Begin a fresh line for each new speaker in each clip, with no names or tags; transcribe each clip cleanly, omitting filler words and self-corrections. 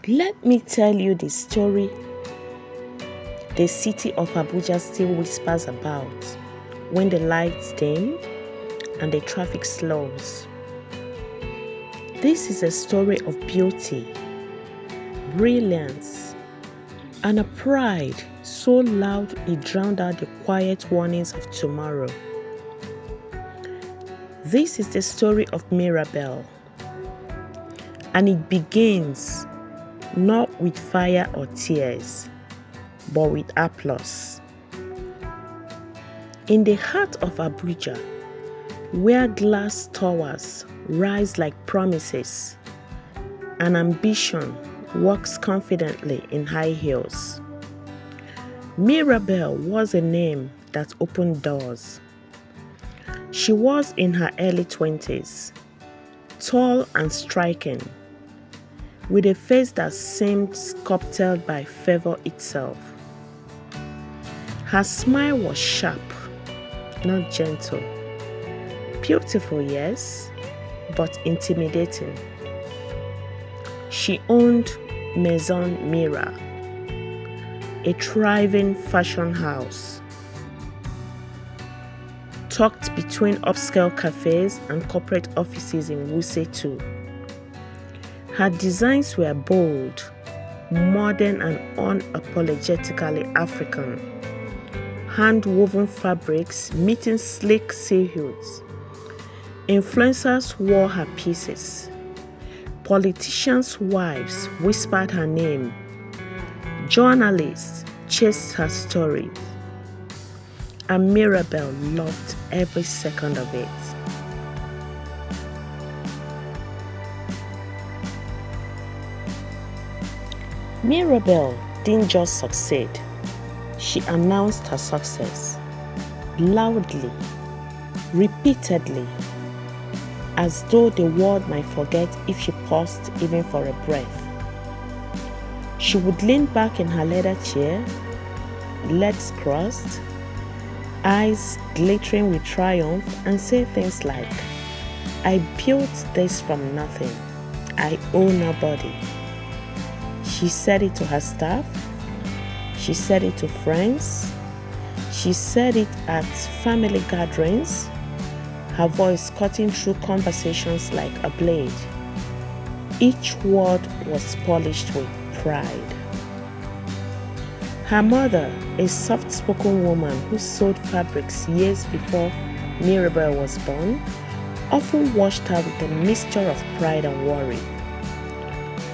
Let me tell you the story the city of Abuja still whispers about when the lights dim and the traffic slows. This is a story of beauty, brilliance, and a pride so loud it drowned out the quiet warnings of tomorrow. This is the story of Mirabel, and it begins not with fire or tears, but with applause. In the heart of Abuja, where glass towers rise like promises and ambition walks confidently in high heels, Mirabel was a name that opened doors. She was in her early 20s, tall and striking, with a face that seemed sculpted by fervor itself. Her smile was sharp, not gentle. Beautiful, yes, but intimidating. She owned Maison Mira, a thriving fashion house, tucked between upscale cafes and corporate offices in Wuse 2. Her designs were bold, modern and unapologetically African. Hand-woven fabrics meeting sleek silhouettes. Influencers wore her pieces. Politicians' wives whispered her name. Journalists chased her stories. And Mirabel loved every second of it. Mirabel didn't just succeed. She announced her success loudly, repeatedly, as though the world might forget if she paused even for a breath. She would lean back in her leather chair, legs crossed, eyes glittering with triumph, and say things like, "I built this from nothing. I owe nobody." She said it to her staff. She said it to friends. She said it at family gatherings, her voice cutting through conversations like a blade. Each word was polished with pride. Her mother, a soft-spoken woman who sewed fabrics years before Mirabel was born, often watched her with a mixture of pride and worry.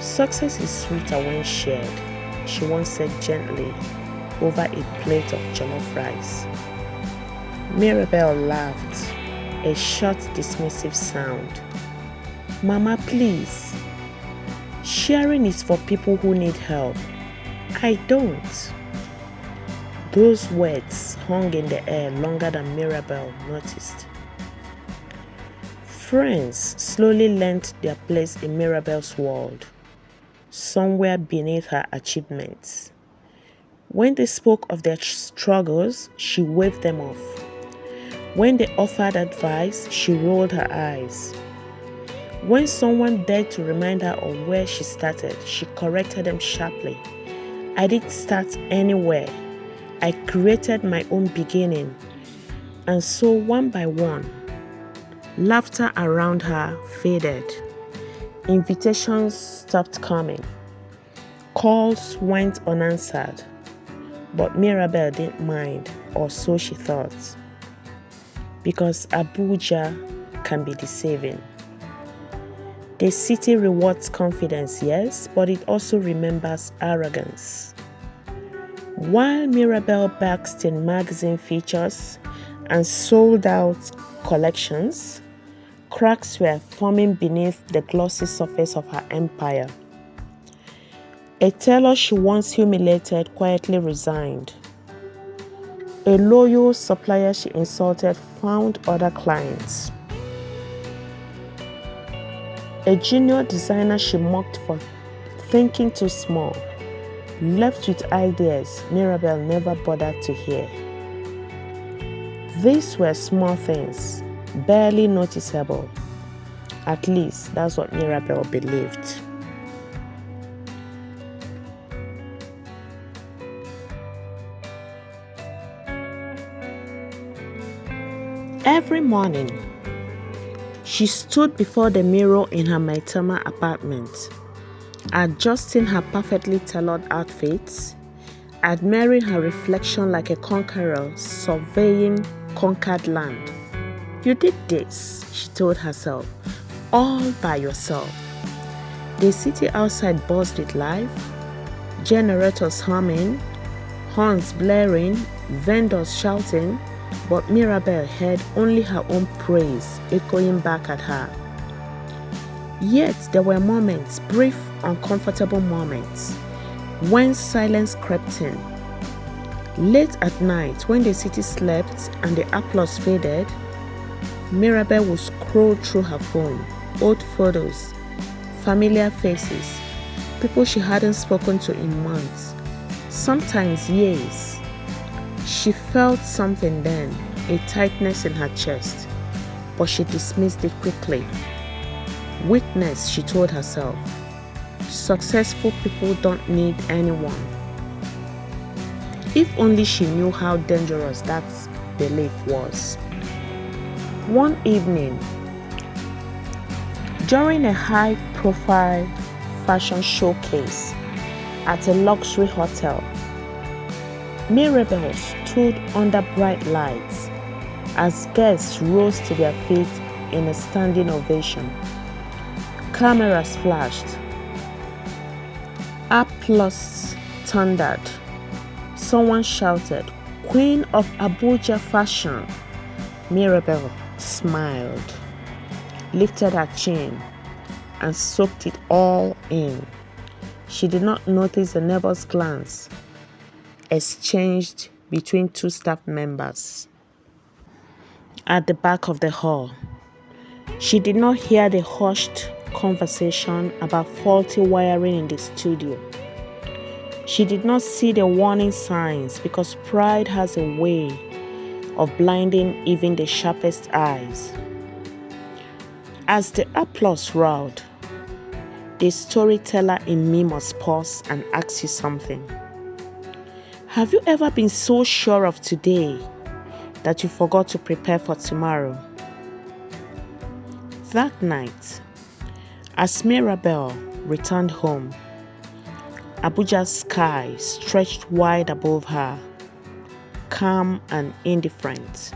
"Success is sweeter when shared," she once said gently over a plate of jollof rice. Mirabel laughed, a short, dismissive sound. "Mama, please. Sharing is for people who need help. I don't." Those words hung in the air longer than Mirabel noticed. Friends slowly learned their place in Mirabel's world, somewhere beneath her achievements. When they spoke of their struggles, she waved them off. When they offered advice, she rolled her eyes. When someone dared to remind her of where she started, she corrected them sharply. "I didn't start anywhere. I created my own beginning." And so, one by one, laughter around her faded. Invitations stopped coming. Calls went unanswered. But Mirabel didn't mind, or so she thought. Because Abuja can be deceiving. The city rewards confidence, yes, but it also remembers arrogance. While Mirabel basked in magazine features and sold out collections, cracks were forming beneath the glossy surface of her empire. A tailor she once humiliated quietly resigned. A loyal supplier she insulted found other clients. A junior designer she mocked for thinking too small, left with ideas Mirabel never bothered to hear. These were small things, barely noticeable. At least that's what Mirabel believed. Every morning, she stood before the mirror in her Maitama apartment, adjusting her perfectly tailored outfits, admiring her reflection like a conqueror surveying conquered land. You did this, she told herself, all by yourself. The city outside buzzed with life, generators humming, horns blaring, vendors shouting, but Mirabel heard only her own praise echoing back at her. Yet there were moments, brief, uncomfortable moments, when silence crept in. Late at night, when the city slept and the applause faded, Mirabel would scroll through her phone, old photos, familiar faces, people she hadn't spoken to in months, sometimes years. She felt something then, a tightness in her chest, but she dismissed it quickly. Weakness, she told herself. Successful people don't need anyone. If only she knew how dangerous that belief was. One evening, during a high-profile fashion showcase at a luxury hotel, Mirabel stood under bright lights as guests rose to their feet in a standing ovation. Cameras flashed. Applause thundered. Someone shouted, "Queen of Abuja fashion!" Mirabel smiled, lifted her chin, and soaked it all in. She did not notice the nervous glance exchanged between two staff members at the back of the hall. She did not hear the hushed conversation about faulty wiring in the studio. She did not see the warning signs because pride has a way of blinding even the sharpest eyes. As the applause roared, the storyteller in me must pause and ask you something. Have you ever been so sure of today that you forgot to prepare for tomorrow? That night, as Mirabel returned home, Abuja's sky stretched wide above her, calm and indifferent.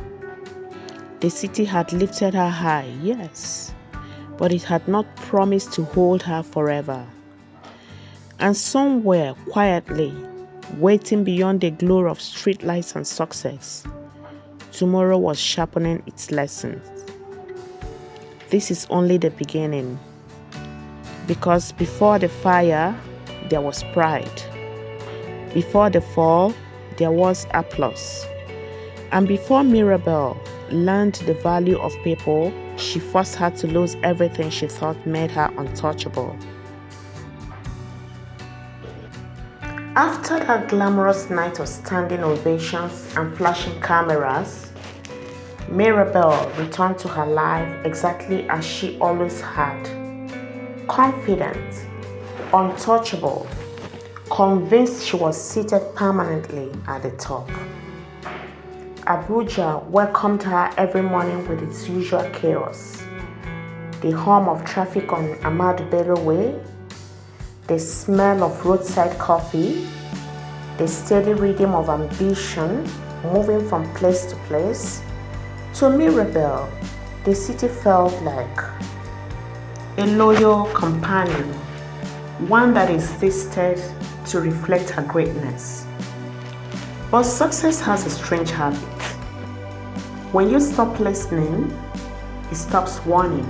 The city had lifted her high, yes, but it had not promised to hold her forever. And somewhere, quietly, waiting beyond the glare of streetlights and success, tomorrow was sharpening its lessons. This is only the beginning, because before the fire, there was pride. Before the fall, there was applause. And before Mirabel learned the value of people, she first had to lose everything she thought made her untouchable. After that glamorous night of standing ovations and flashing cameras, Mirabel returned to her life exactly as she always had. Confident, untouchable, convinced she was seated permanently at the top. Abuja welcomed her every morning with its usual chaos. The hum of traffic on Ahmadu Bello Way, the smell of roadside coffee, the steady rhythm of ambition moving from place to place. To Mirabel, the city felt like a loyal companion, one that existed to reflect her greatness. But success has a strange habit. When you stop listening, it stops warning.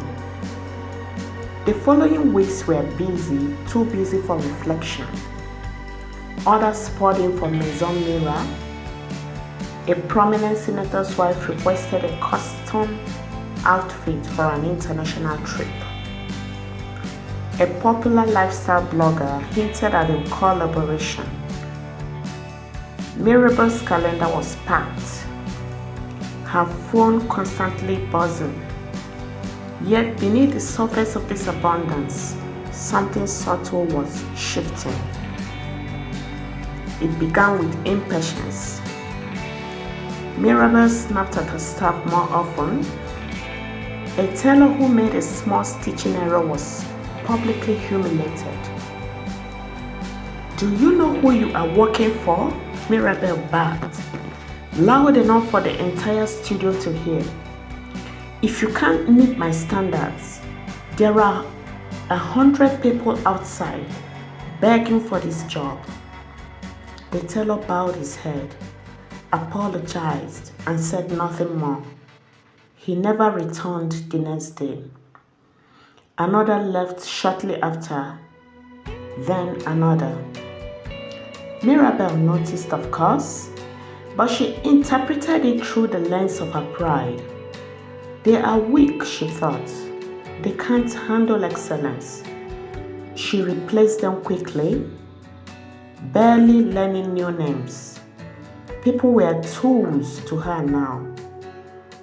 The following weeks were busy, too busy for reflection. Others poured in for Maison Mira. A prominent senator's wife requested a custom outfit for an international trip. A popular lifestyle blogger hinted at a collaboration. Mirabel's calendar was packed, her phone constantly buzzing. Yet beneath the surface of this abundance, something subtle was shifting. It began with impatience. Mirabel snapped at her staff more often. A tailor who made a small stitching error was publicly humiliated. "Do you know who you are working for?" Mirabel barked, loud enough for the entire studio to hear. "If you can't meet my standards, there are 100 people outside begging for this job." The tailor bowed his head, apologized, and said nothing more. He never returned the next day. Another left shortly after, then another. Mirabel noticed, of course, but she interpreted it through the lens of her pride. They are weak, she thought. They can't handle excellence. She replaced them quickly, barely learning new names. People were tools to her now,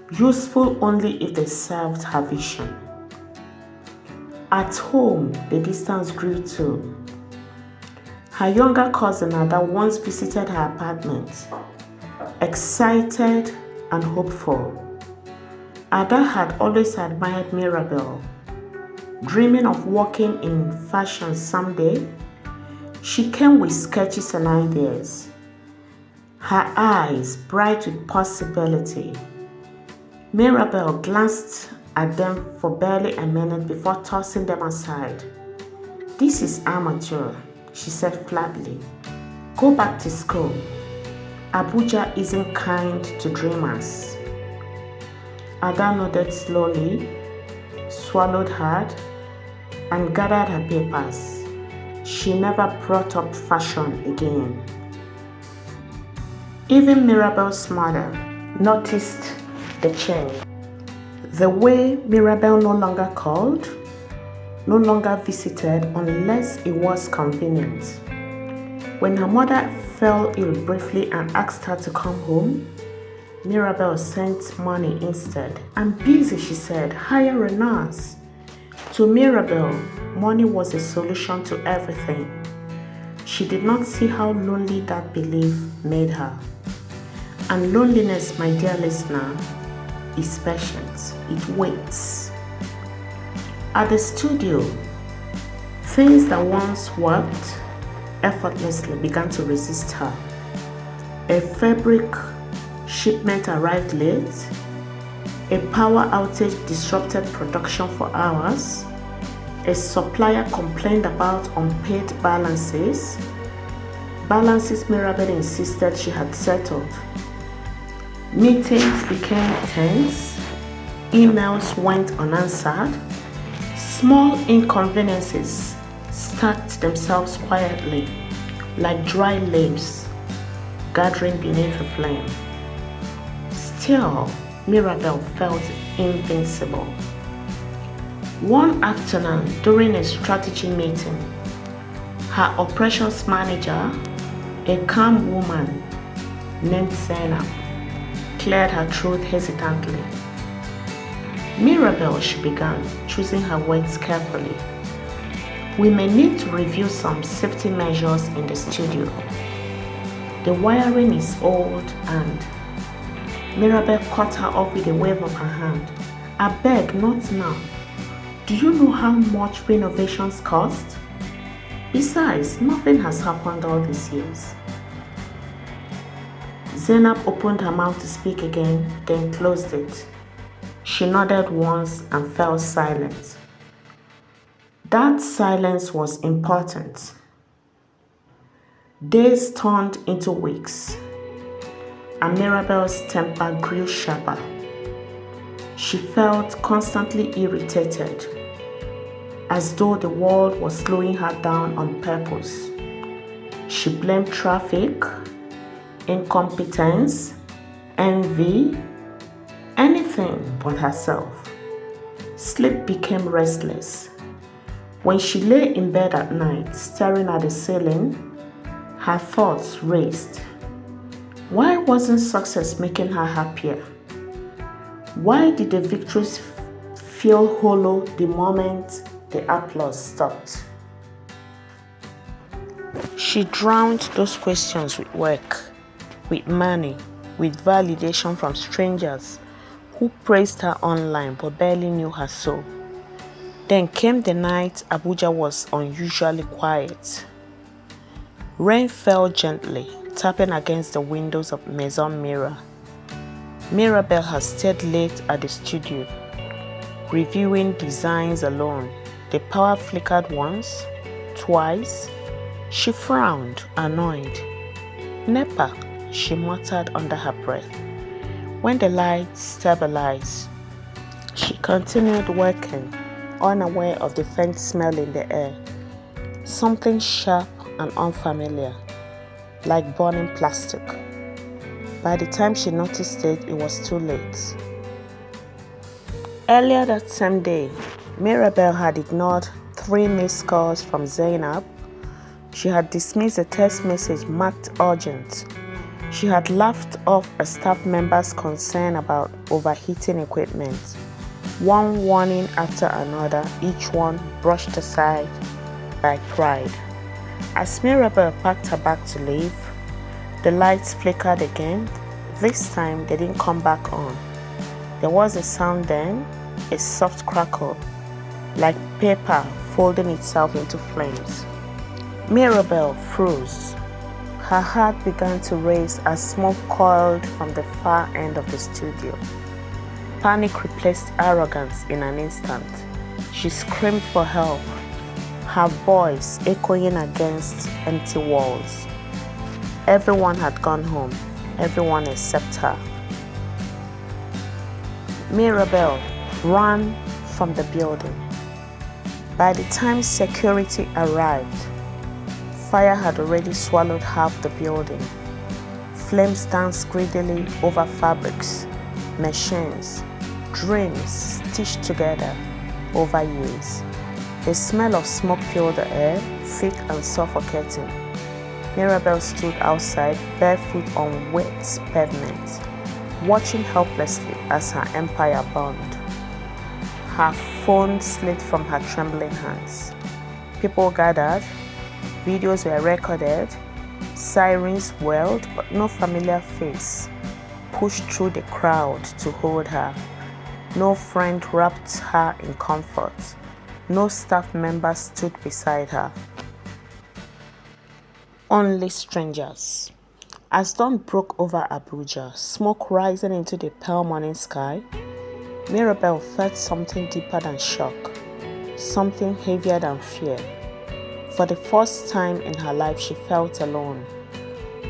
useful only if they served her vision. At home, the distance grew too. Her younger cousin Ada once visited her apartment, excited and hopeful. Ada had always admired Mirabel, dreaming of working in fashion someday. She came with sketches and ideas, her eyes bright with possibility. Mirabel glanced at them for barely a minute before tossing them aside. "This is amateur," she said flatly. "Go back to school. Abuja isn't kind to dreamers." Ada nodded slowly, swallowed hard, and gathered her papers. She never brought up fashion again. Even Mirabel's mother noticed the change. The way Mirabel no longer called, no longer visited unless it was convenient. When her mother fell ill briefly and asked her to come home, Mirabel sent money instead. "I'm busy," she said. "Hire a nurse." To Mirabel, money was a solution to everything. She did not see how lonely that belief made her. And loneliness, my dear listener, is patient. It waits. At the studio, things that once worked effortlessly began to resist her. A fabric shipment arrived late. A power outage disrupted production for hours. A supplier complained about unpaid balances. Balances Mirabel insisted she had settled. Meetings became tense. Emails went unanswered. Small inconveniences stacked themselves quietly, like dry leaves gathering beneath a flame. Still, Mirabel felt invincible. One afternoon, during a strategy meeting, her operations manager, a calm woman named Zainab, cleared her throat hesitantly. "Mirabel," she began, choosing her words carefully, "we may need to review some safety measures in the studio. The wiring is old and..." Mirabel cut her off with a wave of her hand. "I beg, not now. Do you know how much renovations cost? Besides, nothing has happened all these years." Zainab opened her mouth to speak again, then closed it. She nodded once and fell silent. That silence was important. Days turned into weeks, and Mirabel's temper grew sharper. She felt constantly irritated, as though the world was slowing her down on purpose. She blamed traffic, incompetence, envy, anything but herself. Sleep became restless. When she lay in bed at night, staring at the ceiling, her thoughts raced. Why wasn't success making her happier? Why did the victories feel hollow the moment the applause stopped? She drowned those questions with work, with money, with validation from strangers who praised her online but barely knew her soul. Then came the night Abuja was unusually quiet. Rain fell gently, tapping against the windows of Maison Mirror. Mirabel had stayed late at the studio, reviewing designs alone. The power flickered once, twice. She frowned, annoyed. "Nepa," she muttered under her breath. When the light stabilized, she continued working, unaware of the faint smell in the air. Something sharp and unfamiliar, like burning plastic. By the time she noticed it, it was too late. Earlier that same day, Mirabel had ignored 3 missed calls from Zainab. She had dismissed a text message marked urgent. She had laughed off a staff member's concern about overheating equipment. One warning after another, each one brushed aside by pride. As Mirabel packed her bag to leave, the lights flickered again. This time they didn't come back on. There was a sound then, a soft crackle, like paper folding itself into flames. Mirabel froze. Her heart began to race as smoke coiled from the far end of the studio. Panic replaced arrogance in an instant. She screamed for help, her voice echoing against empty walls. Everyone had gone home, everyone except her. Mirabel ran from the building. By the time security arrived, fire had already swallowed half the building. Flames danced greedily over fabrics, machines, dreams stitched together over years. The smell of smoke filled the air, thick and suffocating. Mirabel stood outside, barefoot on wet pavement, watching helplessly as her empire burned. Her phone slid from her trembling hands. People gathered, videos were recorded, sirens wailed, but no familiar face pushed through the crowd to hold her. No friend wrapped her in comfort. No staff member stood beside her. Only strangers. As dawn broke over Abuja, smoke rising into the pale morning sky, Mirabel felt something deeper than shock, something heavier than fear. For the first time in her life, she felt alone.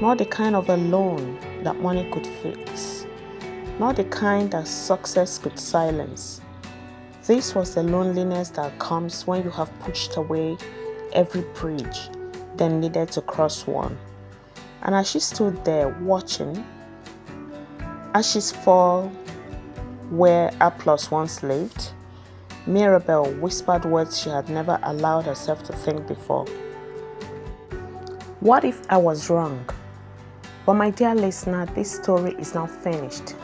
Not the kind of alone that money could fix, not the kind that success could silence. This was the loneliness that comes when you have pushed away every bridge, then needed to cross one. And as she stood there watching, ashes fall where applause once lived, Mirabel whispered words she had never allowed herself to think before. What if I was wrong? But my dear listener, this story is not finished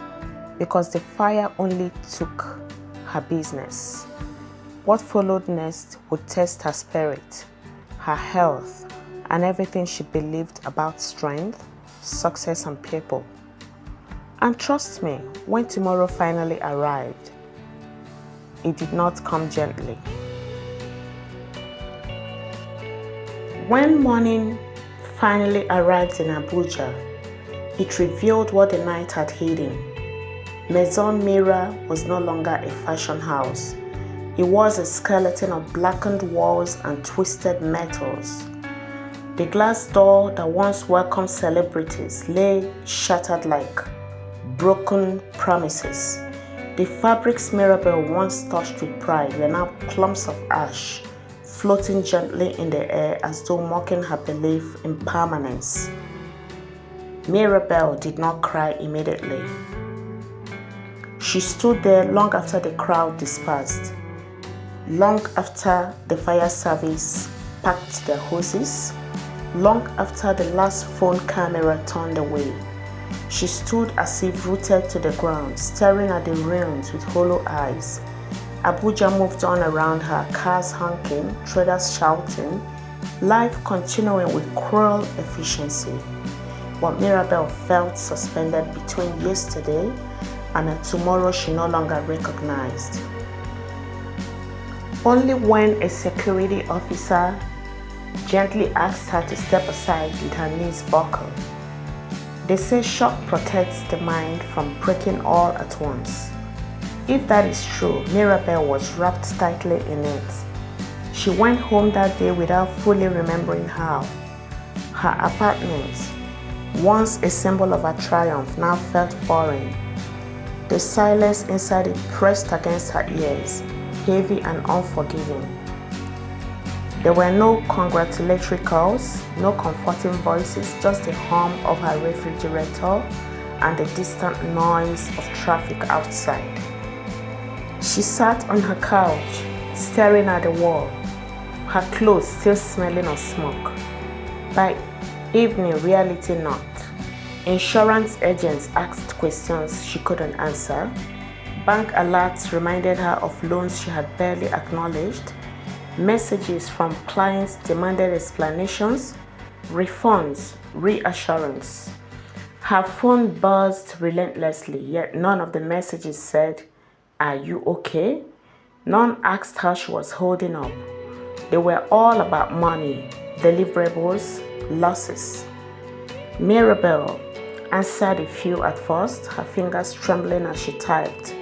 because the fire only took her business. What followed next would test her spirit, her health, and everything she believed about strength, success, and people. And trust me, when tomorrow finally arrived, it did not come gently. When morning finally arrived in Abuja, it revealed what the night had hidden. Maison Mirror was no longer a fashion house. It was a skeleton of blackened walls and twisted metals. The glass door that once welcomed celebrities lay shattered like broken promises. The fabrics Mirabel once touched with pride were now clumps of ash, floating gently in the air as though mocking her belief in permanence. Mirabel did not cry immediately. She stood there long after the crowd dispersed, long after the fire service packed their hoses, long after the last phone camera turned away. She stood as if rooted to the ground, staring at the ruins with hollow eyes. Abuja moved on around her, cars honking, traders shouting, life continuing with cruel efficiency. but Mirabel felt suspended between yesterday and a tomorrow she no longer recognized. Only when a security officer gently asked her to step aside did her knees buckle. They say shock protects the mind from breaking all at once. If that is true, Mirabel was wrapped tightly in it. She went home that day without fully remembering how. Her apartment, once a symbol of her triumph, now felt foreign. The silence inside it pressed against her ears, heavy and unforgiving. There were no congratulatory calls, no comforting voices, just the hum of her refrigerator and the distant noise of traffic outside. She sat on her couch, staring at the wall, her clothes still smelling of smoke. By evening, reality knocked. Insurance agents asked questions she couldn't answer. Bank alerts reminded her of loans she had barely acknowledged. Messages from clients demanded explanations, refunds, reassurance. Her phone buzzed relentlessly, yet none of the messages said, "Are you okay?" None asked how she was holding up. They were all about money, deliverables, losses. Mirabel answered a few at first, her fingers trembling as she typed.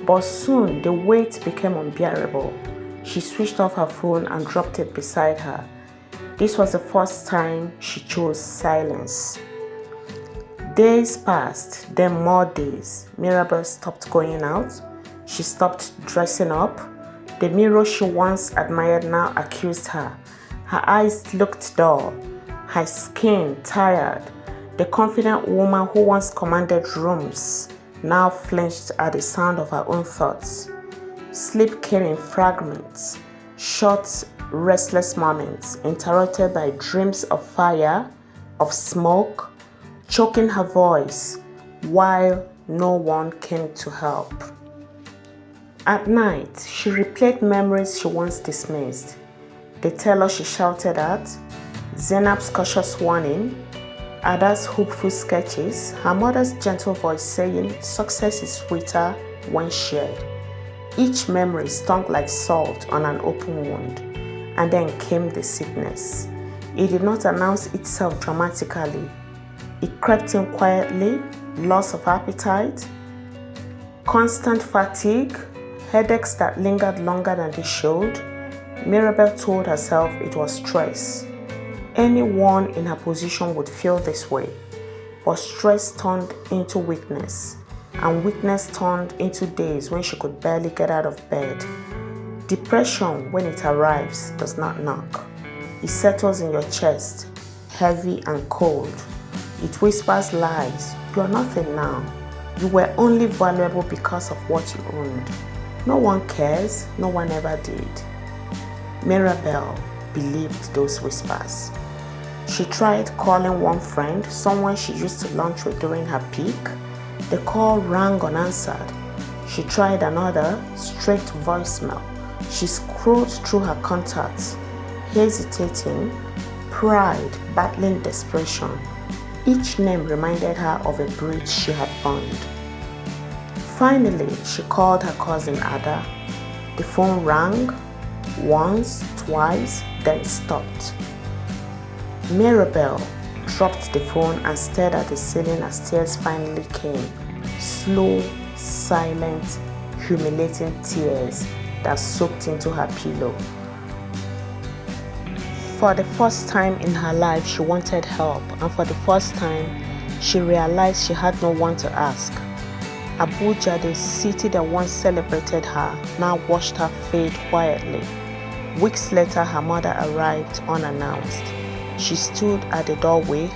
But soon the weight became unbearable. She switched off her phone and dropped it beside her. This was the first time she chose silence. Days passed, then more days. Mirabel stopped going out. She stopped dressing up. The mirror she once admired now accused her. Her eyes looked dull, her skin tired. The confident woman who once commanded rooms now flinched at the sound of her own thoughts. Sleep came in fragments, short, restless moments, interrupted by dreams of fire, of smoke, choking her voice, while no one came to help. At night, she replayed memories she once dismissed. The teller she shouted at, Zainab's cautious warning, Ada's hopeful sketches, her mother's gentle voice saying success is sweeter when shared. Each memory stung like salt on an open wound. And then came the sickness. It did not announce itself dramatically. It crept in quietly, loss of appetite, constant fatigue, headaches that lingered longer than they should. Mirabel told herself it was stress. Anyone in her position would feel this way. But stress turned into weakness, and weakness turned into days when she could barely get out of bed. Depression, when it arrives, does not knock. It settles in your chest, heavy and cold. It whispers lies. You are nothing now. You were only valuable because of what you owned. No one cares. No one ever did. Mirabel believed those whispers. She tried calling one friend, someone she used to lunch with during her peak. The call rang unanswered. She tried another, straight voicemail. She scrolled through her contacts, hesitating, pride battling desperation. Each name reminded her of a bridge she had burned. Finally, she called her cousin Ada. The phone rang once, twice, then stopped. Mirabel dropped the phone and stared at the ceiling as tears finally came. Slow, silent, humiliating tears that soaked into her pillow. For the first time in her life, she wanted help, and for the first time, she realized she had no one to ask. Abuja, the city that once celebrated her, now watched her fade quietly. Weeks later, her mother arrived unannounced. She stood at the doorway,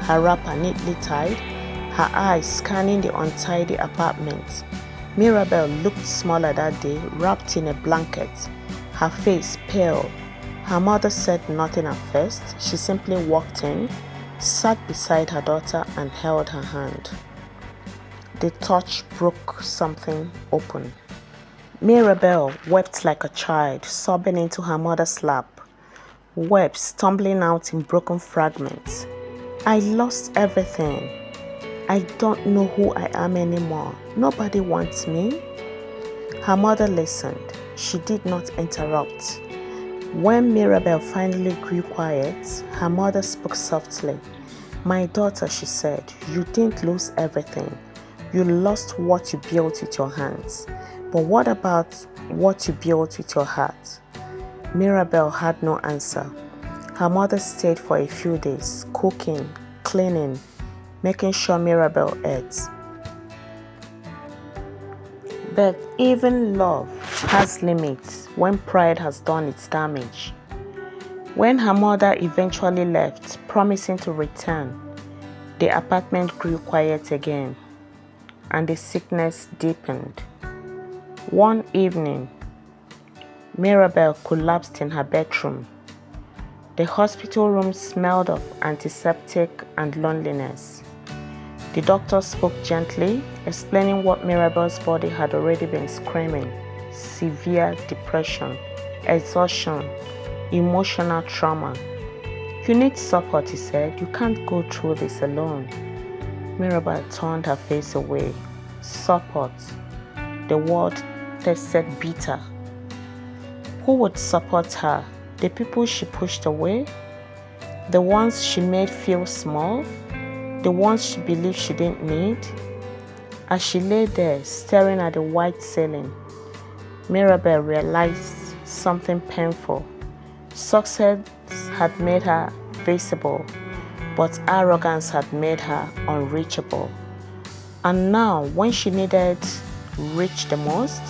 her wrapper neatly tied, her eyes scanning the untidy apartment. Mirabel looked smaller that day, wrapped in a blanket, her face pale. Her mother said nothing at first. She simply walked in, sat beside her daughter, and held her hand. The touch broke something open. Mirabel wept like a child, sobbing into her mother's lap, wept tumbling out in broken fragments. I lost everything. I don't know who I am anymore. Nobody wants me. Her mother listened. She did not interrupt. When Mirabel finally grew quiet, her mother spoke softly. "My daughter," she said, "you didn't lose everything. You lost what you built with your hands. But what about what you built with your heart?" Mirabel had no answer. Her mother stayed for a few days, cooking, cleaning, making sure Mirabel ate. But even love has limits when pride has done its damage. When her mother eventually left, promising to return, the apartment grew quiet again, and the sickness deepened. One evening, Mirabel collapsed in her bedroom. The hospital room smelled of antiseptic and loneliness. The doctor spoke gently, explaining what Mirabel's body had already been screaming: severe depression, exhaustion, emotional trauma. "You need support," he said. "You can't go through this alone." Mirabel turned her face away. Support. The word tasted bitter. Who would support her? The people she pushed away? The ones she made feel small? The ones she believed she didn't need? As she lay there, staring at the white ceiling, Mirabel realized something painful. Success had made her visible, but arrogance had made her unreachable. And now, when she needed reach the most,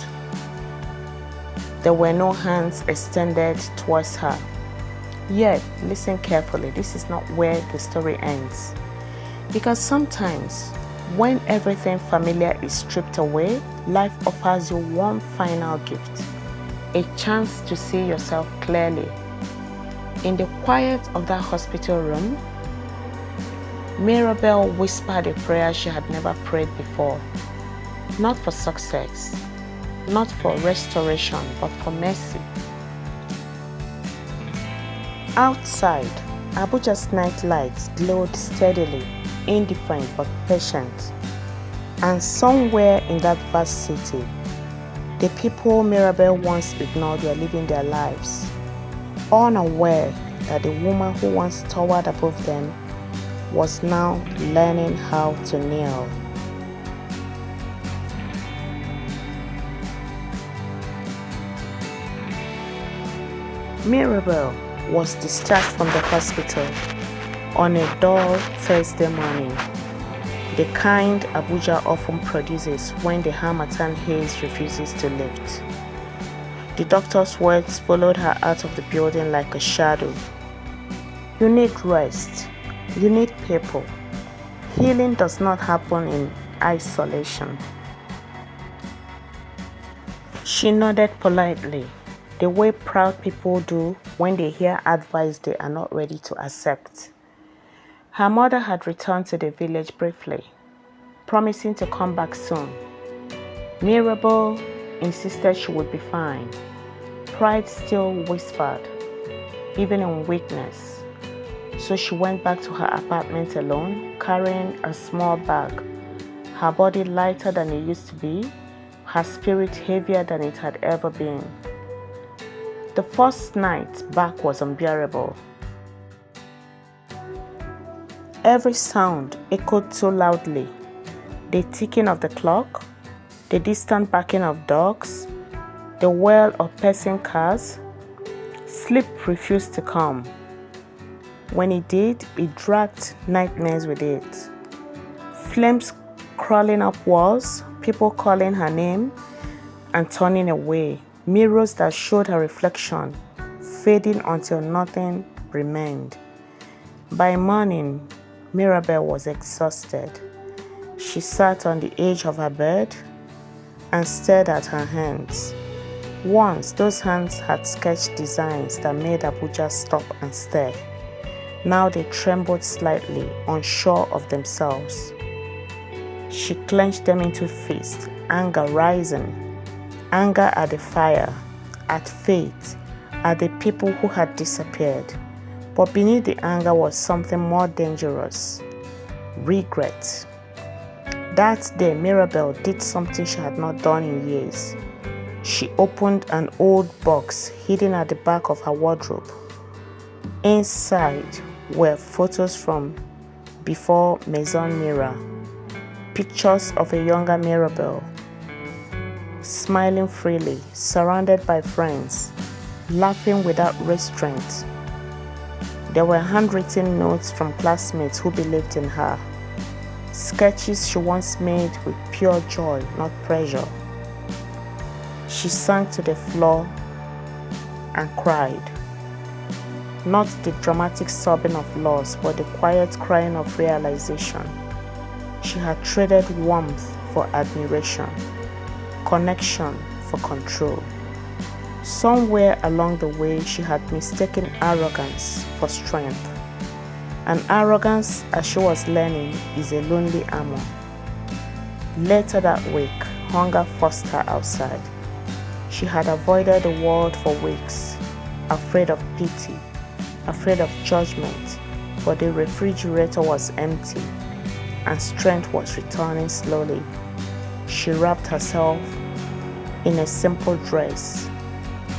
there were no hands extended towards her. Yet, listen carefully, this is not where the story ends. Because sometimes, when everything familiar is stripped away, life offers you one final gift: a chance to see yourself clearly. In the quiet of that hospital room, Mirabel whispered a prayer she had never prayed before. Not for success, not for restoration, but for mercy. Outside, Abuja's night lights glowed steadily, indifferent but patient. And somewhere in that vast city, the people Mirabel once ignored were living their lives, unaware that the woman who once towered above them was now learning how to kneel. Mirabel was discharged from the hospital on a dull Thursday morning, the kind Abuja often produces when the Harmattan haze refuses to lift. The doctor's words followed her out of the building like a shadow. "You need rest. You need people. Healing does not happen in isolation." She nodded politely, the way proud people do when they hear advice they are not ready to accept. Her mother had returned to the village briefly, promising to come back soon. Mirabel insisted she would be fine. Pride still whispered, even in weakness. So she went back to her apartment alone, carrying a small bag, her body lighter than it used to be, her spirit heavier than it had ever been. The first night back was unbearable. Every sound echoed so loudly: the ticking of the clock, the distant barking of dogs, the wail of passing cars. Sleep refused to come. When it did, it dragged nightmares with it. Flames crawling up walls, people calling her name and turning away, mirrors that showed her reflection, fading until nothing remained. By morning, Mirabel was exhausted. She sat on the edge of her bed and stared at her hands. Once, those hands had sketched designs that made Abuja stop and stare. Now they trembled slightly, unsure of themselves. She clenched them into fists, anger rising. Anger at the fire, at fate, at the people who had disappeared. But beneath the anger was something more dangerous: regret. That day, Mirabel did something she had not done in years. She opened an old box hidden at the back of her wardrobe. Inside were photos from before Maison Mira, pictures of a younger Mirabel, smiling freely, surrounded by friends, laughing without restraint. There were handwritten notes from classmates who believed in her, sketches she once made with pure joy, not pressure. She sank to the floor and cried. Not the dramatic sobbing of loss, but the quiet crying of realization. She had traded warmth for admiration, connection for control. Somewhere along the way, she had mistaken arrogance for strength. And arrogance, as she was learning, is a lonely armor. Later that week, hunger forced her outside. She had avoided the world for weeks, afraid of pity, afraid of judgment, but the refrigerator was empty and strength was returning slowly. She wrapped herself in a simple dress,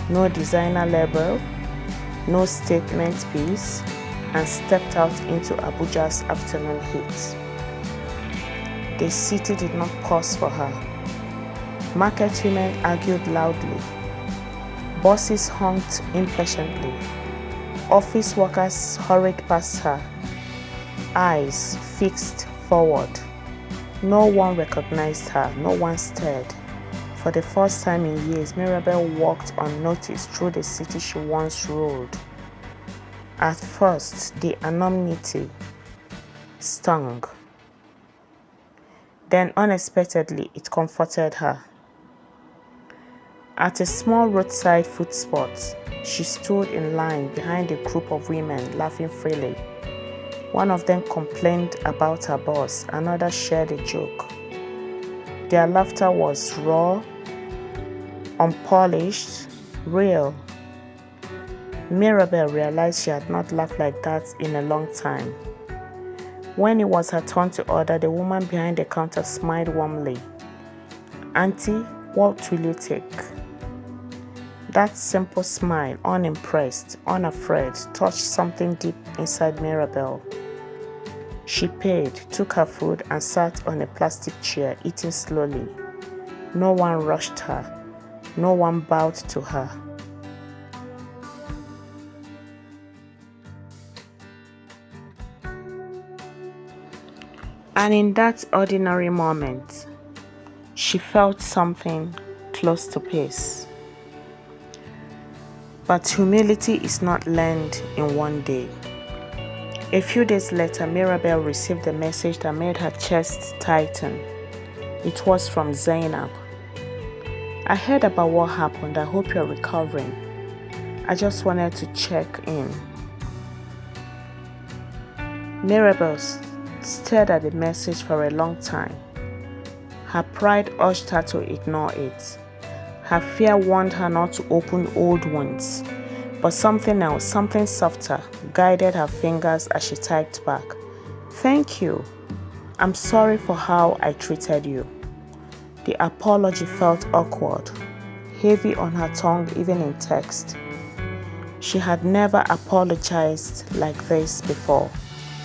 no designer label, no statement piece, and stepped out into Abuja's afternoon heat. The city did not pause for her. Market women argued loudly. Buses honked impatiently. Office workers hurried past her, eyes fixed forward. No one recognized her, no one stared. For the first time in years, Mirabel walked unnoticed through the city she once ruled. At first, the anonymity stung. Then unexpectedly, it comforted her. At a small roadside food spot, she stood in line behind a group of women laughing freely. One of them complained about her boss, another shared a joke. Their laughter was raw, unpolished, real. Mirabel realized she had not laughed like that in a long time. When it was her turn to order, the woman behind the counter smiled warmly. "Auntie, what will you take?" That simple smile, unimpressed, unafraid, touched something deep inside Mirabel. She paid, took her food, and sat on a plastic chair, eating slowly. No one rushed her. No one bowed to her. And in that ordinary moment, she felt something close to peace. But humility is not learned in one day. A few days later, Mirabel received a message that made her chest tighten. It was from Zainab. "I heard about what happened. I hope you're recovering. I just wanted to check in." Mirabel stared at the message for a long time. Her pride urged her to ignore it. Her fear warned her not to open old wounds. But something else, something softer, guided her fingers as she typed back. "Thank you. I'm sorry for how I treated you." The apology felt awkward, heavy on her tongue even in text. She had never apologized like this before,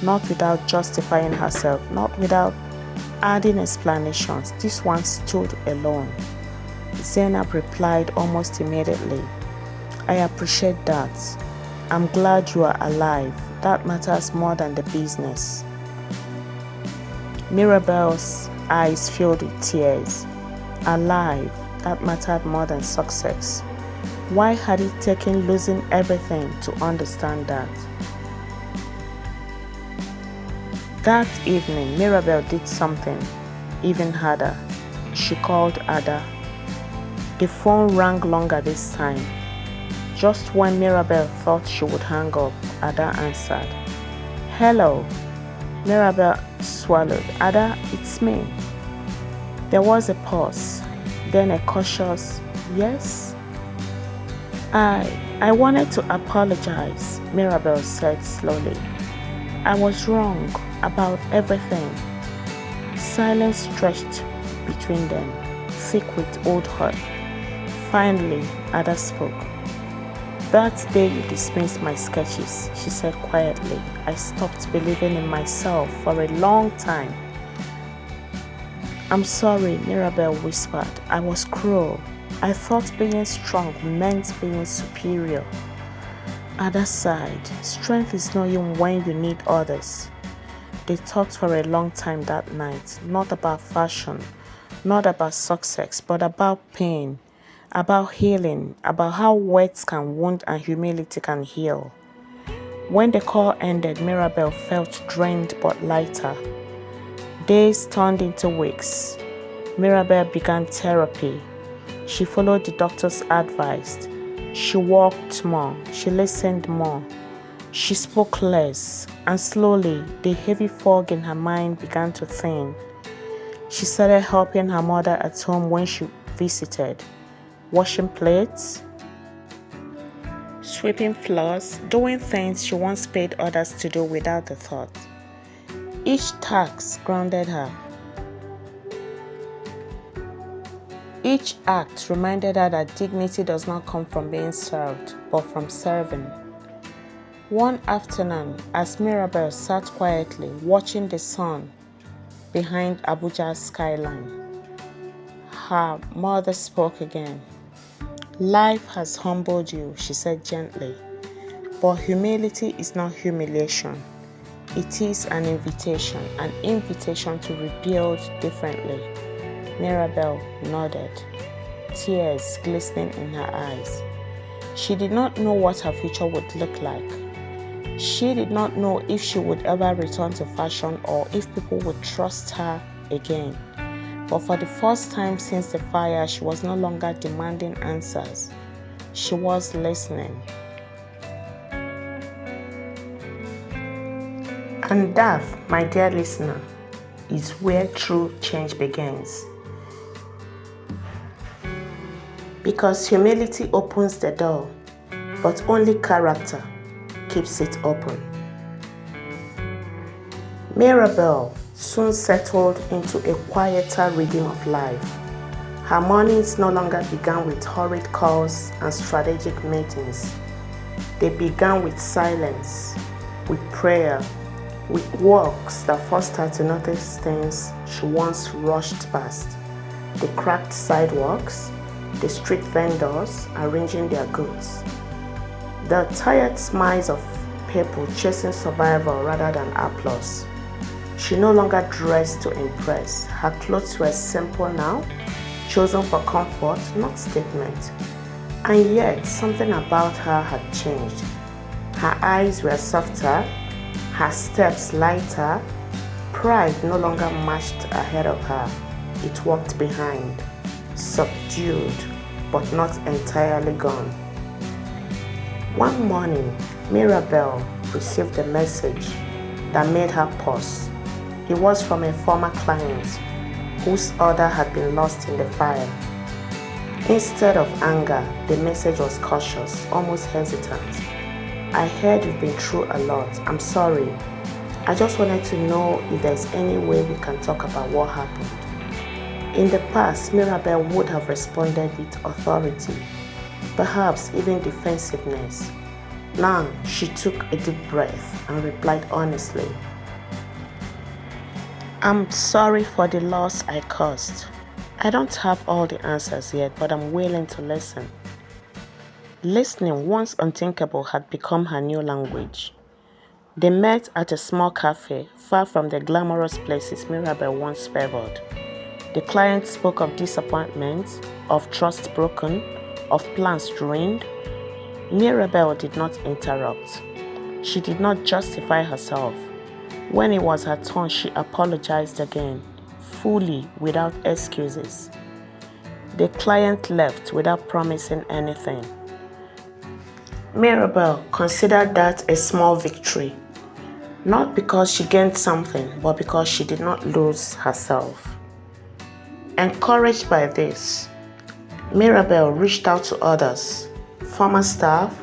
not without justifying herself, not without adding explanations. This one stood alone. Zainab replied almost immediately, "I appreciate that. I'm glad you are alive. That matters more than the business." Mirabel's eyes filled with tears. Alive, that mattered more than success. Why had it taken losing everything to understand that? That evening, Mirabel did something even harder. She called Ada. The phone rang longer this time. Just when Mirabel thought she would hang up, Ada answered. "Hello." Mirabel swallowed. "Ada, it's me." There was a pause, then a cautious "yes." I wanted to apologize, Mirabel said slowly. I was wrong about everything. Silence stretched between them, thick with old hurt. Finally, Ada spoke. That day you dismissed my sketches, she said quietly. I stopped believing in myself for a long time. I'm sorry, Mirabel whispered. I was cruel. I thought being strong meant being superior. Ada sighed. Strength is knowing when you need others. They talked for a long time that night, not about fashion, not about success, but about pain, about healing, about how words can wound and humility can heal. When the call ended, Mirabel felt drained but lighter. Days turned into weeks. Mirabel began therapy. She followed the doctor's advice. She walked more. She listened more. She spoke less. And slowly, the heavy fog in her mind began to thin. She started helping her mother at home when she visited, washing plates, sweeping floors, doing things she once paid others to do without a thought. Each task grounded her. Each act reminded her that dignity does not come from being served, but from serving. One afternoon, as Mirabel sat quietly watching the sun behind Abuja's skyline, her mother spoke again. Life has humbled you, she said gently, but humility is not humiliation. It is an invitation to rebuild differently. Mirabel nodded, tears glistening in her eyes. She did not know what her future would look like. She did not know if she would ever return to fashion or if people would trust her again. But for the first time since the fire, she was no longer demanding answers. She was listening. And that, my dear listener, is where true change begins. Because humility opens the door, but only character keeps it open. Mirabel soon settled into a quieter rhythm of life. Her mornings no longer began with hurried calls and strategic meetings. They began with silence, with prayer, with walks that forced her to notice things she once rushed past. The cracked sidewalks, the street vendors arranging their goods, the tired smiles of people chasing survival rather than applause. She no longer dressed to impress. Her clothes were simple now, chosen for comfort, not statement. And yet, something about her had changed. Her eyes were softer, her steps lighter. Pride no longer marched ahead of her. It walked behind, subdued, but not entirely gone. One morning, Mirabel received a message that made her pause. It was from a former client whose order had been lost in the fire. Instead of anger, the message was cautious, almost hesitant. I heard you've been through a lot. I'm sorry. I just wanted to know if there's any way we can talk about what happened. In the past, Mirabel would have responded with authority, perhaps even defensiveness. Now, she took a deep breath and replied honestly, I'm sorry for the loss I caused. I don't have all the answers yet, but I'm willing to listen. Listening, once unthinkable, had become her new language. They met at a small cafe, far from the glamorous places Mirabel once favored. The client spoke of disappointment, of trust broken, of plans ruined. Mirabel did not interrupt. She did not justify herself. When it was her turn, she apologized again, fully, without excuses. The client left without promising anything. Mirabel considered that a small victory, not because she gained something, but because she did not lose herself. Encouraged by this, Mirabel reached out to others, former staff,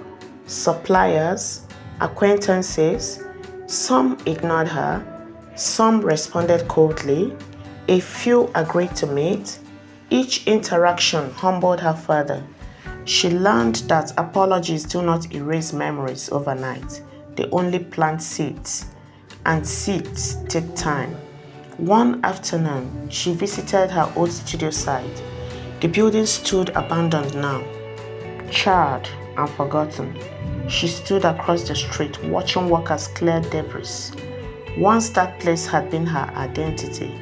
suppliers, acquaintances. Some ignored her, some responded coldly, a few agreed to meet. Each interaction humbled her further. She learned that apologies do not erase memories overnight. They only plant seeds, and seeds take time. One afternoon, she visited her old studio site. The building stood abandoned now, charred and forgotten. She stood across the street watching workers clear debris. Once that place had been her identity.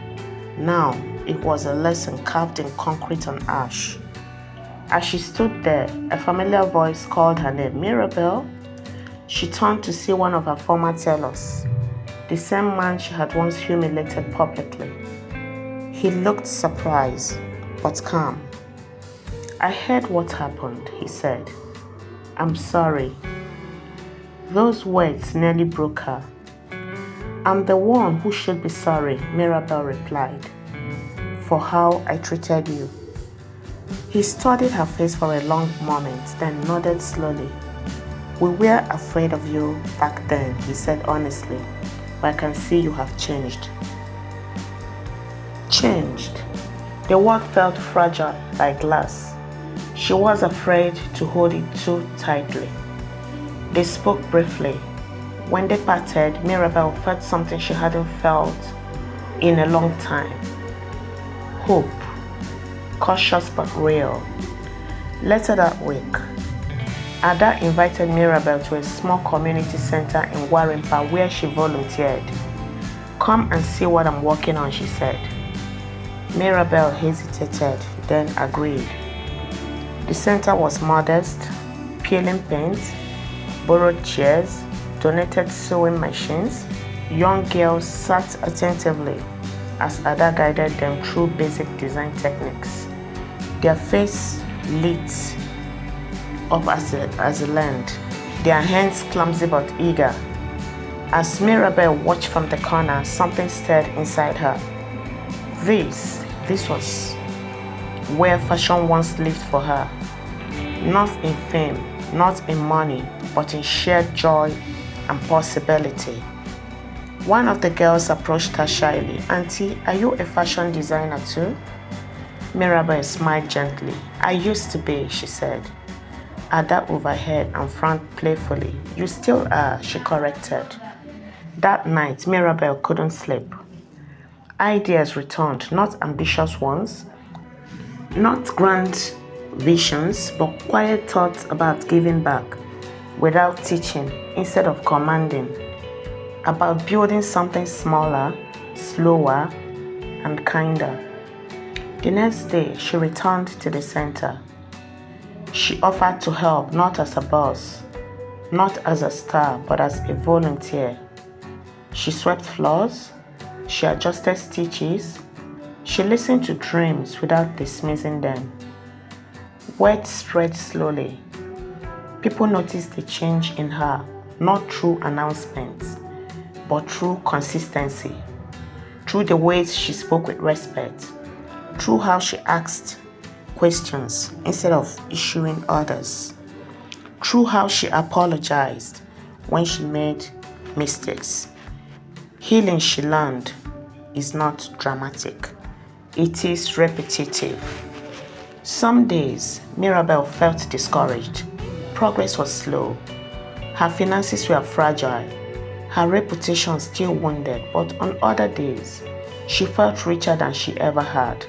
Now it was a lesson carved in concrete and ash. As she stood there, a familiar voice called her name, Mirabel. She turned to see one of her former tailors, the same man she had once humiliated publicly. He looked surprised, but calm. "I heard what happened," he said. "I'm sorry." Those words nearly broke her. "I'm the one who should be sorry," Mirabel replied, "for how I treated you." He studied her face for a long moment, then nodded slowly. "We were afraid of you back then," he said honestly, "but I can see you have changed." Changed. The word felt fragile like glass. She was afraid to hold it too tightly. They spoke briefly. When they parted, Mirabel felt something she hadn't felt in a long time. Hope. Cautious but real. Later that week, Ada invited Mirabel to a small community center in Warimpa where she volunteered. "Come and see what I'm working on," she said. Mirabel hesitated, then agreed. The center was modest, peeling paint, borrowed chairs, donated sewing machines. Young girls sat attentively as Ada guided them through basic design techniques. Their face lit up as they learned, their hands clumsy but eager. As Mirabel watched from the corner, something stirred inside her. This was where fashion once lived for her. Not in fame, not in money, but in shared joy and possibility. One of the girls approached her shyly. "Auntie, are you a fashion designer too?" Mirabel smiled gently. "I used to be," she said. Ada overheard and frowned playfully. "You still are," she corrected. That night, Mirabel couldn't sleep. Ideas returned, not ambitious ones, not grand visions, but quiet thoughts about giving back without teaching, instead of commanding, about building something smaller, slower, and kinder. The next day, she returned to the center. She offered to help, not as a boss, not as a star, but as a volunteer. She swept floors, she adjusted stitches, she listened to dreams without dismissing them. Word spread slowly. People noticed the change in her, not through announcements, but through consistency, through the ways she spoke with respect, through how she asked questions instead of issuing orders, through how she apologized when she made mistakes. Healing, she learned, is not dramatic. It is repetitive. Some days, Mirabel felt discouraged. Progress was slow. Her finances were fragile. Her reputation still wounded, but on other days, she felt richer than she ever had.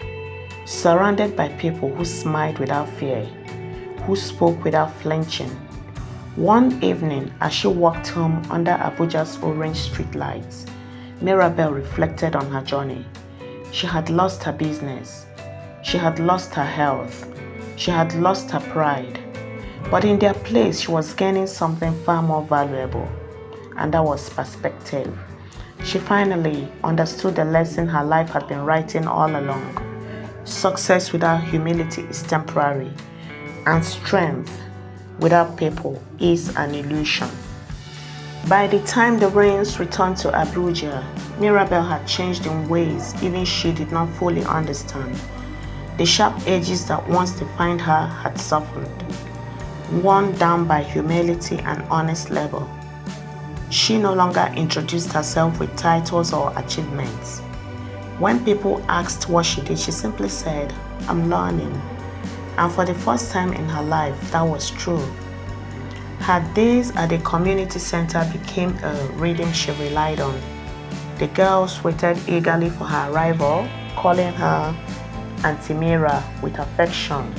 Surrounded by people who smiled without fear, who spoke without flinching. One evening, as she walked home under Abuja's orange streetlights, Mirabel reflected on her journey. She had lost her business. She had lost her health. She had lost her pride. But in their place, she was gaining something far more valuable, and that was perspective. She finally understood the lesson her life had been writing all along. Success without humility is temporary, and strength without people is an illusion. By the time the rains returned to Abuja, Mirabel had changed in ways even she did not fully understand. The sharp edges that once defined her had softened. worn down by humility and honest labor. She no longer introduced herself with titles or achievements. When people asked what she did, she simply said, "I'm learning." And for the first time in her life, that was true. Her days at the community center became a rhythm she relied on. The girls waited eagerly for her arrival, calling her Auntie Mira with affection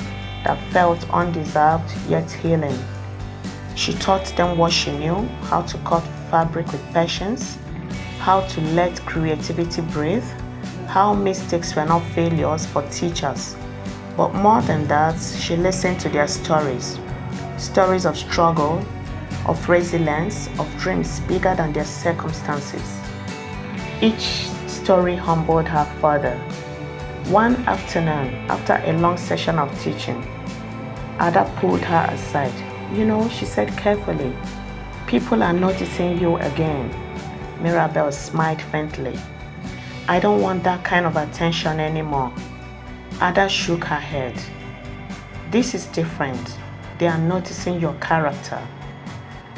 that felt undeserved yet healing. She taught them what she knew: how to cut fabric with patience, how to let creativity breathe, how mistakes were not failures but teachers. But more than that, she listened to their stories of struggle, of resilience, of dreams bigger than their circumstances. Each story humbled her further. One afternoon, after a long session of teaching, Ada pulled her aside. "You know," she said carefully, "people are noticing you again." Mirabel smiled faintly. "I don't want that kind of attention anymore." Ada shook her head. "This is different. They are noticing your character."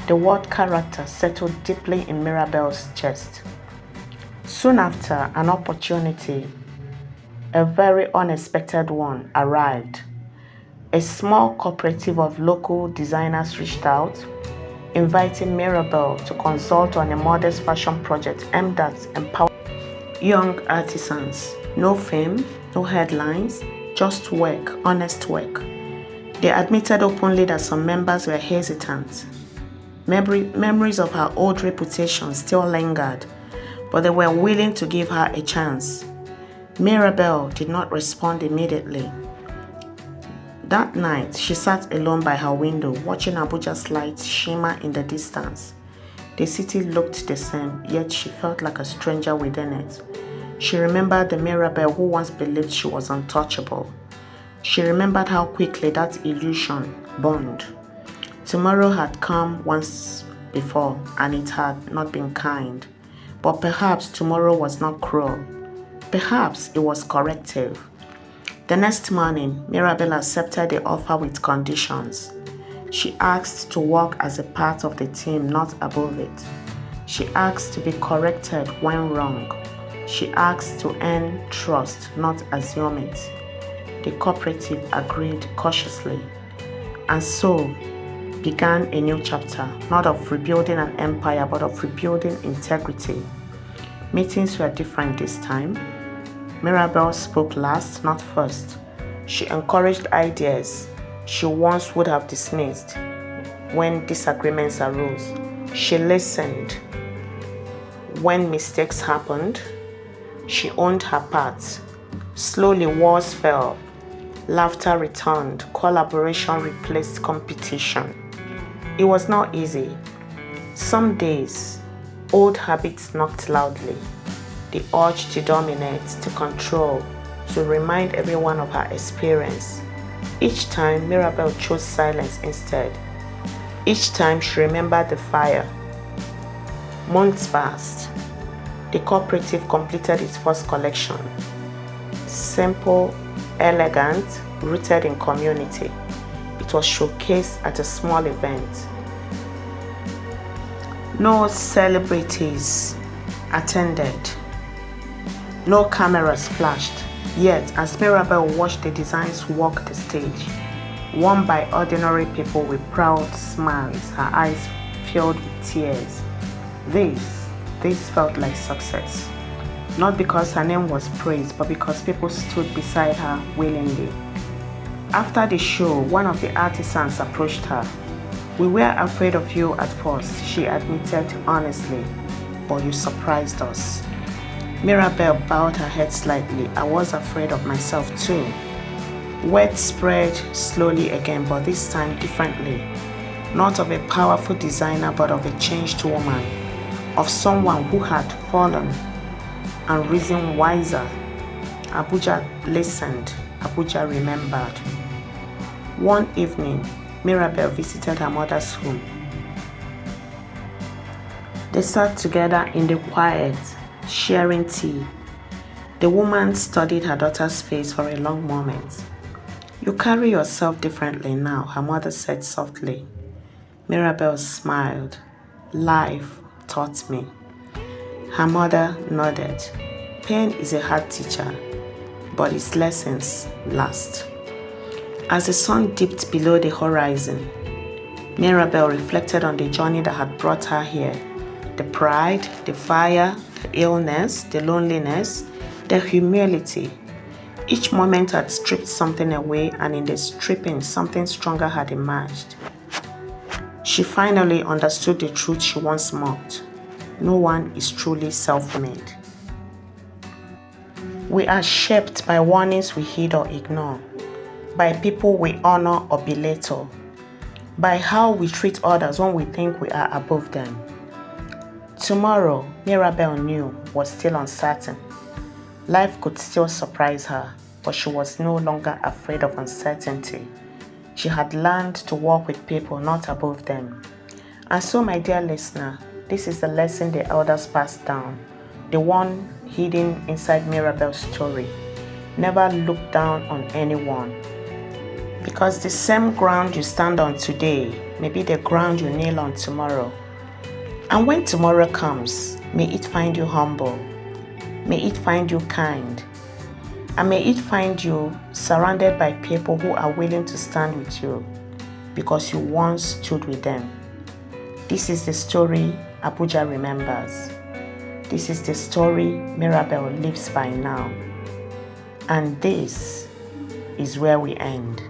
The word character settled deeply in Mirabel's chest. Soon after, an opportunity, a very unexpected one, arrived. A small cooperative of local designers reached out, inviting Mirabel to consult on a modest fashion project aimed at empowering young artisans. No fame, no headlines, just work, honest work. They admitted openly that some members were hesitant. Memories of her old reputation still lingered, but they were willing to give her a chance. Mirabel did not respond immediately. That night, she sat alone by her window, watching Abuja's lights shimmer in the distance. The city looked the same, yet she felt like a stranger within it. She remembered the Mirabel who once believed she was untouchable. She remembered how quickly that illusion burned. Tomorrow had come once before, and it had not been kind. But perhaps tomorrow was not cruel. Perhaps it was corrective. The next morning, Mirabel accepted the offer with conditions. She asked to work as a part of the team, not above it. She asked to be corrected when wrong. She asked to earn trust, not assume it. The cooperative agreed cautiously. And so began a new chapter, not of rebuilding an empire, but of rebuilding integrity. Meetings were different this time. Mirabel spoke last, not first. She encouraged ideas she once would have dismissed when disagreements arose. She listened when mistakes happened. She owned her part. Slowly, walls fell. Laughter returned. Collaboration replaced competition. It was not easy. Some days, old habits knocked loudly. The urge to dominate, to control, to remind everyone of her experience. Each time, Mirabel chose silence instead. Each time, she remembered the fire. Months passed. The cooperative completed its first collection. Simple, elegant, rooted in community. It was showcased at a small event. No celebrities attended. No cameras flashed. Yet, as Mirabel watched the designs walk the stage, worn by ordinary people with proud smiles, her eyes filled with tears, this felt like success. Not because her name was praised, but because people stood beside her willingly. After the show, one of the artisans approached her. "We were afraid of you at first," she admitted honestly, "but you surprised us." Mirabel bowed her head slightly. "I was afraid of myself too." Word spread slowly again, but this time differently. Not of a powerful designer, but of a changed woman. Of someone who had fallen and risen wiser. Abuja listened. Abuja remembered. One evening, Mirabel visited her mother's home. They sat together in the quiet, sharing tea. The woman studied her daughter's face for a long moment. You carry yourself differently now, her mother said softly. Mirabel smiled. Life taught me. Her mother nodded. Pain is a hard teacher, but its lessons last. As the sun dipped below the horizon, Mirabel reflected on the journey that had brought her here. The pride, the fire, the illness, the loneliness, the humility. Each moment had stripped something away, and in the stripping, something stronger had emerged. She finally understood the truth she once mocked. No one is truly self-made. We are shaped by warnings we heed or ignore, by people we honor or belittle, by how we treat others when we think we are above them. Tomorrow, Mirabel knew, was still uncertain. Life could still surprise her, but she was no longer afraid of uncertainty. She had learned to walk with people not above them. And so, my dear listener, this is the lesson the elders passed down, the one hidden inside Mirabel's story. Never look down on anyone, because the same ground you stand on today may be the ground you kneel on tomorrow. And when tomorrow comes, may it find you humble, may it find you kind, and may it find you surrounded by people who are willing to stand with you because you once stood with them. This is the story Abuja remembers. This is the story Mirabel lives by now. And this is where we end.